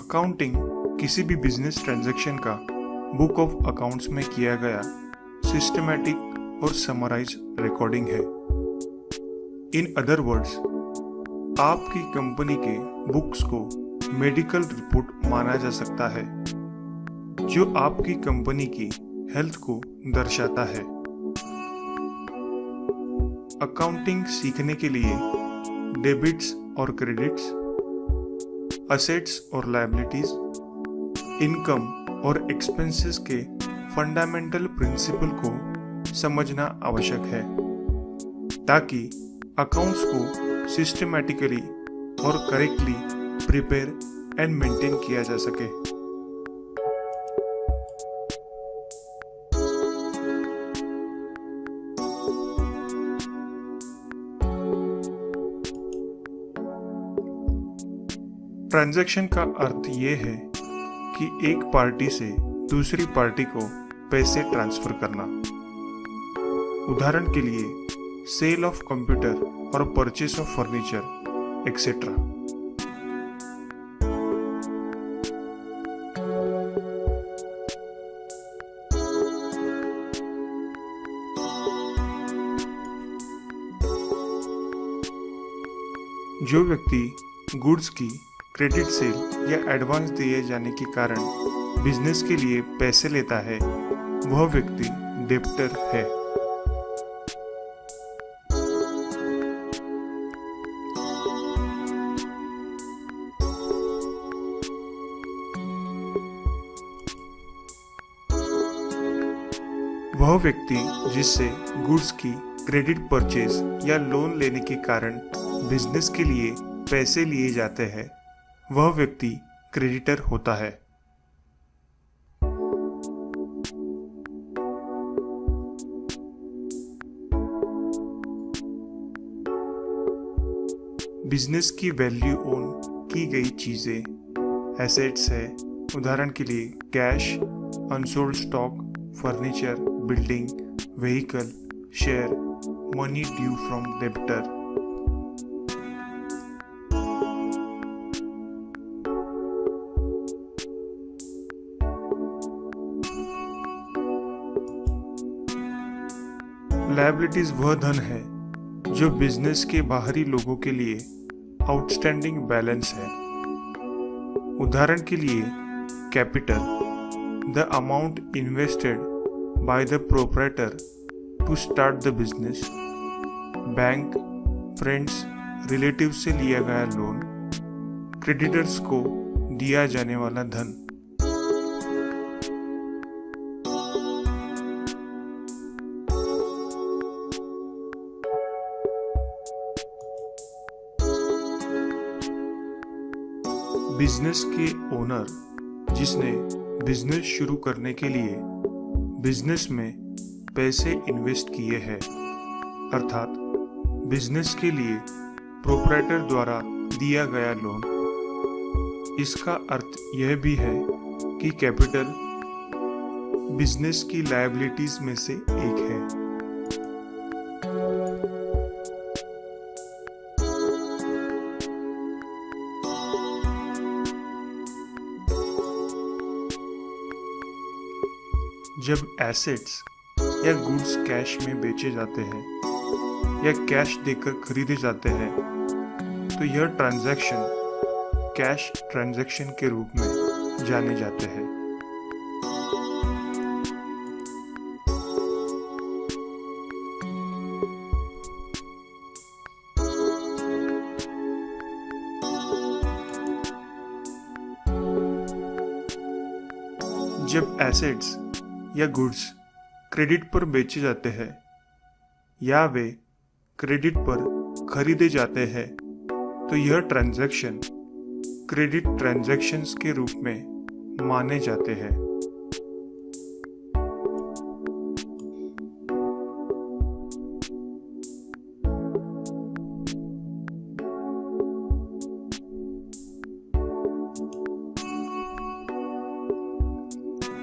Accounting किसी भी business transaction का बुक ऑफ अकाउंट्स में किया गया सिस्टमैटिक और समराइज रिकॉर्डिंग है। इन अदर वर्ड्स, आपकी कंपनी के बुक्स को मेडिकल रिपोर्ट माना जा सकता है जो आपकी कंपनी की हेल्थ को दर्शाता है। अकाउंटिंग सीखने के लिए डेबिट्स और क्रेडिट्स, असेट्स और लायबिलिटीज, इनकम और एक्सपेंसेस के फंडामेंटल प्रिंसिपल को समझना आवश्यक है ताकि अकाउंट्स को सिस्टमैटिकली और करेक्टली प्रिपेयर एंड मेंटेन किया जा सके। ट्रांजैक्शन का अर्थ ये है कि एक पार्टी से दूसरी पार्टी को पैसे ट्रांसफर करना। उदाहरण के लिए सेल ऑफ कंप्यूटर और परचेस ऑफ फर्नीचर एक्सेट्रा। जो व्यक्ति गुड्स की क्रेडिट सेल या एडवांस दिए जाने के कारण बिजनेस के लिए पैसे लेता है, वह व्यक्ति डेब्टर है। वह व्यक्ति जिससे गुड्स की क्रेडिट परचेज या लोन लेने के कारण बिजनेस के लिए पैसे लिए जाते हैं, वह व्यक्ति क्रेडिटर होता है। बिजनेस की वैल्यू ओन की गई चीजें एसेट्स है। उदाहरण के लिए cash, unsold stock, furniture, building, vehicle, share, money due from debtor. Liabilities वह धन है जो बिजनेस के बाहरी लोगों के लिए आउटस्टैंडिंग बैलेंस है। उदाहरण के लिए capital, the amount invested by the proprietor to start the business. Bank, friends, relative से लिया गया लोन, क्रेडिटर्स को दिया जाने वाला धन। बिजनेस के ओनर जिसने बिजनेस शुरू करने के लिए बिजनेस में पैसे इन्वेस्ट किए हैं, अर्थात बिजनेस के लिए प्रोप्राइटर द्वारा दिया गया लोन। इसका अर्थ यह भी है कि कैपिटल बिजनेस की लायबिलिटीज में से एक है। जब एसेट्स या गुड्स कैश में बेचे जाते हैं या कैश देकर खरीदे जाते हैं, तो यह ट्रांजैक्शन कैश ट्रांजैक्शन के रूप में जाने जाते हैं। जब एसेट्स या गुड्स क्रेडिट पर बेचे जाते हैं या वे क्रेडिट पर खरीदे जाते हैं, तो यह ट्रांजैक्शन क्रेडिट ट्रांजैक्शंस के रूप में माने जाते हैं।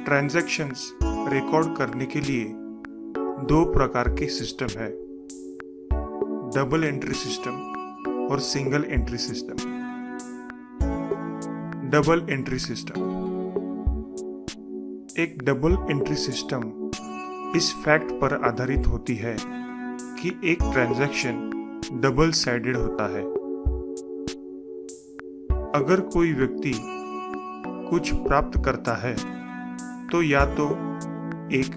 ट्रांजैक्शंस रिकॉर्ड करने के लिए दो प्रकार के सिस्टम है, डबल एंट्री सिस्टम और single entry system. Double entry system. एक डबल एंट्री सिस्टम इस फैक्ट पर आधारित होती है कि एक ट्रांजैक्शन डबल साइडेड होता है। अगर कोई व्यक्ति कुछ प्राप्त करता है तो या तो एक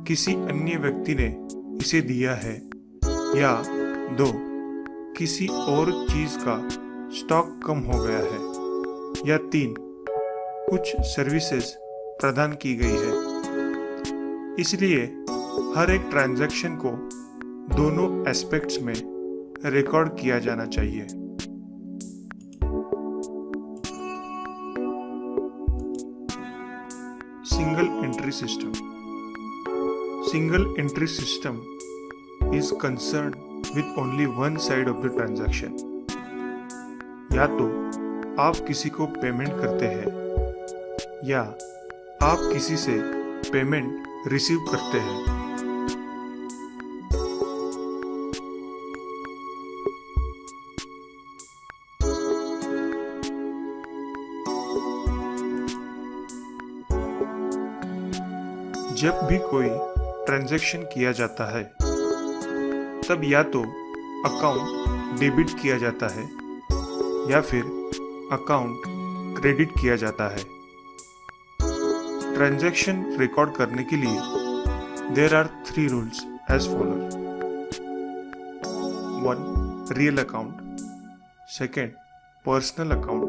किसी अन्य व्यक्ति ने इसे दिया है, या दो किसी और चीज का स्टॉक कम हो गया है, या तीन कुछ सर्विसेज प्रदान की गई है। इसलिए हर एक ट्रांजैक्शन को दोनों एस्पेक्ट्स में रिकॉर्ड किया जाना चाहिए। Single entry system. Single entry system is concerned with only one side of the transaction। या तो आप किसी को पेमेंट करते हैं या आप किसी से पेमेंट रिसीव करते हैं। जब भी कोई ट्रांजैक्शन किया जाता है तब या तो अकाउंट डेबिट किया जाता है या फिर अकाउंट क्रेडिट किया जाता है। ट्रांजैक्शन रिकॉर्ड करने के लिए there are 3 rules as follows. 1. Real account, 2. Personal account,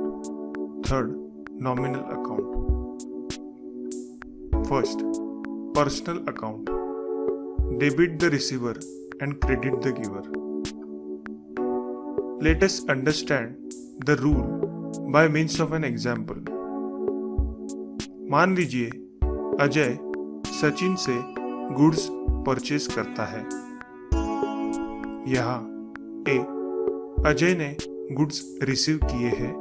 3. Nominal account. First, personal account. Debit the receiver and credit the giver. Let us understand the rule by means of an example. मान लीजिए अजय सचिन से goods purchase करता है। यहाँ ए, अजय ने goods receive किए हैं।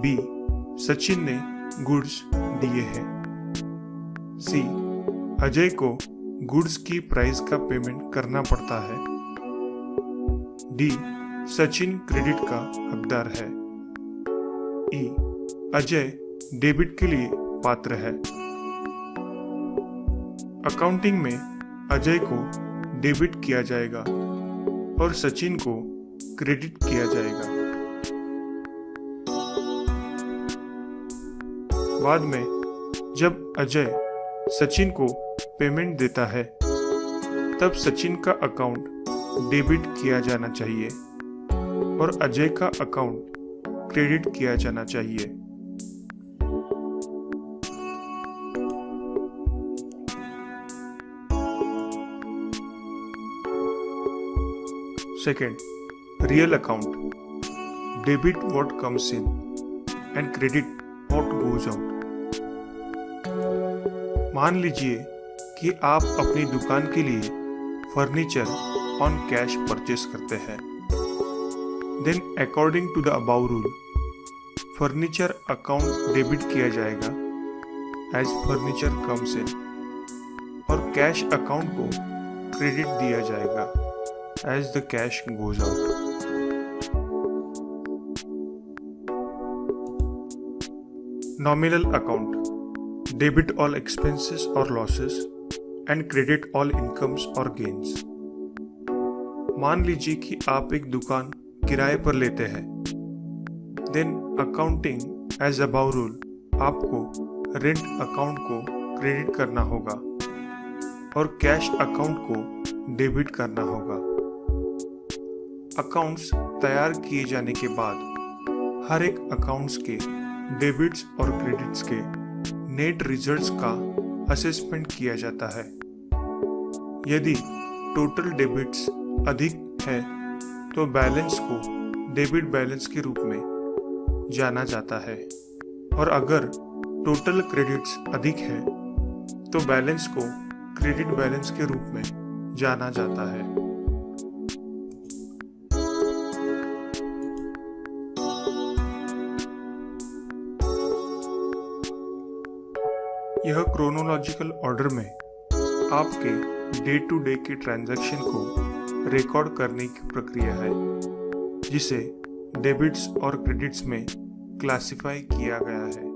B, Sachin ने गुड्स दिए हैं। सी, अजय को गुड्स की प्राइस का पेमेंट करना पड़ता है। डी, सचिन क्रेडिट का हकदार है। ई, अजय डेबिट के लिए पात्र है। अकाउंटिंग में अजय को डेबिट किया जाएगा और सचिन को क्रेडिट किया जाएगा। बाद में जब अजय सचिन को पेमेंट देता है तब सचिन का अकाउंट डेबिट किया जाना चाहिए और अजय का अकाउंट क्रेडिट किया जाना चाहिए। Second, real account. Debit what comes in and credit what goes out. मान लीजिए कि आप अपनी दुकान के लिए फर्नीचर ऑन कैश परचेस करते हैं। Then according to the above rule, furniture account debit किया जाएगा एज फर्नीचर कम्स इन और कैश अकाउंट को क्रेडिट दिया जाएगा as the cash goes out. Nominal account. Debit all expenses और losses and credit all incomes और gains. मान लीजिए कि आप एक दुकान किराए पर लेते हैं। Then accounting as above rule, आपको रेंट अकाउंट को क्रेडिट करना होगा और कैश अकाउंट को डेबिट करना होगा। अकाउंट्स तैयार किए जाने के बाद हर एक अकाउंट्स के डेबिट्स और क्रेडिट्स के नेट रिजल्ट्स का असेसमेंट किया जाता है। यदि टोटल डेबिट्स अधिक है तो बैलेंस को डेबिट बैलेंस के रूप में जाना जाता है और अगर टोटल क्रेडिट्स अधिक है तो बैलेंस को क्रेडिट बैलेंस के रूप में जाना जाता है। यह क्रोनोलॉजिकल ऑर्डर में आपके डे टू डे के ट्रांजैक्शन को रिकॉर्ड करने की प्रक्रिया है, जिसे डेबिट्स और क्रेडिट्स में क्लासिफाई किया गया है।